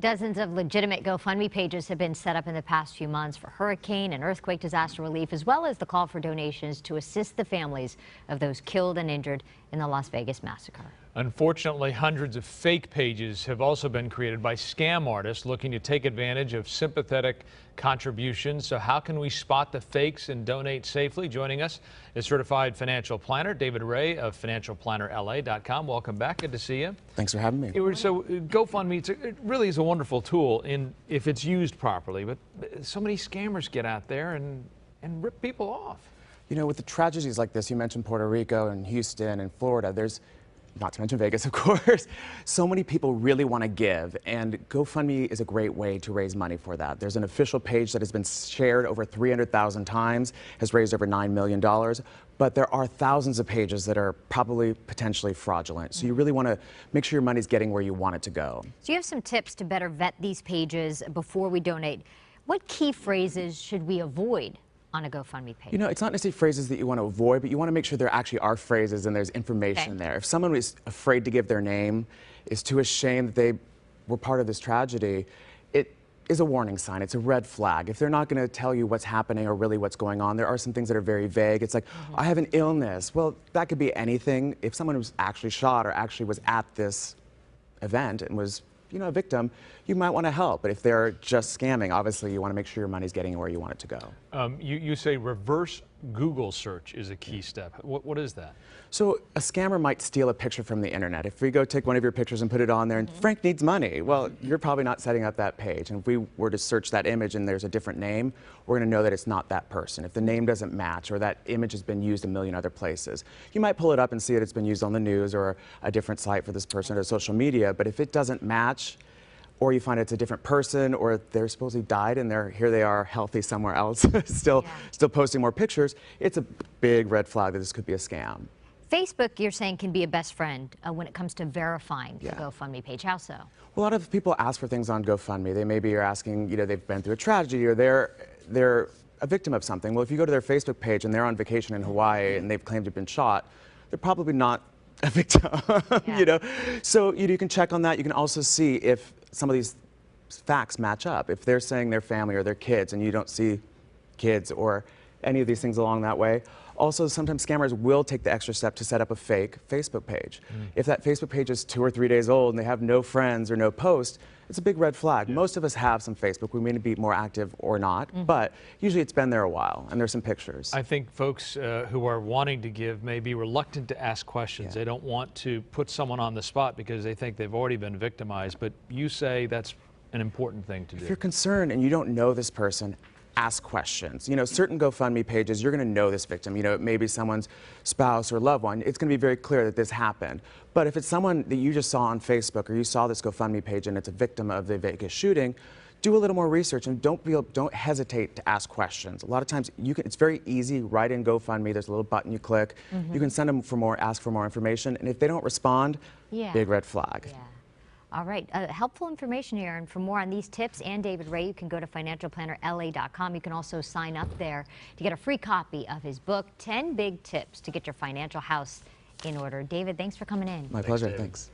Dozens of legitimate GoFundMe pages have been set up in the past few months for hurricane and earthquake disaster relief, as well as the call for donations to assist the families of those killed and injured in the Las Vegas massacre. Unfortunately, hundreds of fake pages have also been created by scam artists looking to take advantage of sympathetic contributions. So how can we spot the fakes and donate safely? Joining us is certified financial planner David Rae of financialplannerla.com. Welcome back. Good to see you. Thanks for having me. So GoFundMe, it really is a wonderful tool if it's used properly, but so many scammers get out there and rip people off. You know, with the tragedies like this, you mentioned Puerto Rico and Houston and Florida, there's, not to mention Vegas, of course, so many people really want to give, and GoFundMe is a great way to raise money for that. There's an official page that has been shared over 300,000 times, has raised over $9 million, but there are thousands of pages that are probably potentially fraudulent. So you really want to make sure your money's getting where you want it to go. So you have some tips to better vet these pages before we donate. What key phrases should we avoid on a GoFundMe page? You know, it's not necessarily phrases that you want to avoid, but you want to make sure there actually are phrases and there's information there. If someone is afraid to give their name, is too ashamed that they were part of this tragedy, it is a warning sign. It's a red flag. If they're not going to tell you what's happening or really what's going on, there are some things that are very vague. It's like, I have an illness. Well, that could be anything. If someone was actually shot or actually was at this event and was, you know, a victim, you might want to help. But if they're just scamming, obviously you want to make sure your money's getting where you want it to go. You say reverse Google search is a key step. What is that? So a scammer might steal a picture from the internet. If we go take one of your pictures and put it on there and Frank needs money, well, you're probably not setting up that page. And if we were to search that image and there's a different name, we're going to know that it's not that person. If the name doesn't match or that image has been used a million other places, you might pull it up and see that it's been used on the news or a different site for this person or social media. But if it doesn't match, or you find it's a different person, or they're supposedly died and here they are healthy somewhere else, still posting more pictures, it's a big red flag that this could be a scam. Facebook, you're saying, can be a best friend when it comes to verifying the GoFundMe page. How so? Well, a lot of people ask for things on GoFundMe. They maybe are asking, you know, they've been through a tragedy or they're a victim of something. Well, if you go to their Facebook page and they're on vacation in Hawaii and they've claimed to have been shot, they're probably not a victim, you know? So you can check on that. You can also see if some of these facts match up. If they're saying their family or their kids and you don't see kids or any of these things along that way. Also, sometimes scammers will take the extra step to set up a fake Facebook page. If that Facebook page is 2 or 3 days old and they have no friends or no posts, it's a big red flag. Most of us have some Facebook. We may be more active or not, but usually it's been there a while and there's some pictures. I think folks who are wanting to give may be reluctant to ask questions. They don't want to put someone on the spot because they think they've already been victimized, but you say that's an important thing to do. If you're concerned and you don't know this person, ask questions. You know, certain GoFundMe pages, you're going to know this victim. You know, it may be someone's spouse or loved one. It's going to be very clear that this happened. But if it's someone that you just saw on Facebook or you saw this GoFundMe page and it's a victim of the Vegas shooting, do a little more research and don't hesitate to ask questions. A lot of times it's very easy, right in GoFundMe, there's a little button you click. You can send them ask for more information, and if they don't respond, big red flag. All right, helpful information here, and for more on these tips and David Rae, you can go to financialplannerla.com. You can also sign up there to get a free copy of his book, 10 Big Tips to Get Your Financial House in Order. David, thanks for coming in. My pleasure, thanks.